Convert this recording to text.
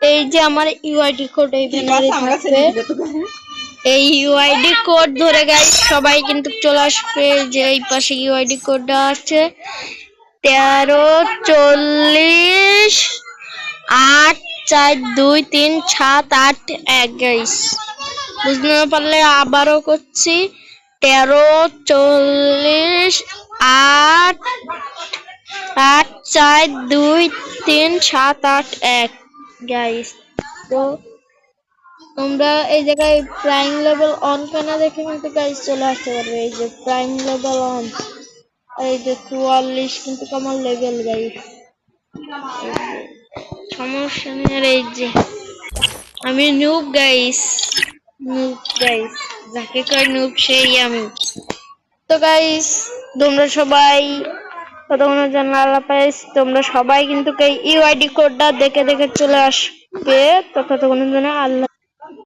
এই যে আমার ইউআইডি কোড এই ব্যানারে থাকবে, এই ইউআইডি কোড ধরে গাইস সবাই কিন্তু চলে আসবে। যে এই পাশে ইউআইডি কোডটা আছে 13 40 8 4 2 3 7 8 1 গাইস। বুঝতে না পারলে আবারও করছি 13 40 8 8 4 2 3 7 8 1 গাইস। তো তোমরা এই জায়গায় প্রাইম লেভেল অন কেনা দেখে কিন্তু গাইস চলে আসতে পারবে। এই যে প্রাইম লেভেল অন, এই যে 44 কিন্তু আমার লেভেল গাইস। সমস্যা নেই। আর এই যে আমি নুব গাইস, নুব গাইস, যাকে কয় নুব সেই আমি। তো গাইস তোমরা সবাই ততক্ষণের জন্য আল্লাহ হাফেজ। তোমরা সবাই কিন্তু এই ইউআইডি কোডটা দেখে দেখে চলে আসবে। ততক্ষণের জন্য আল্লাহ।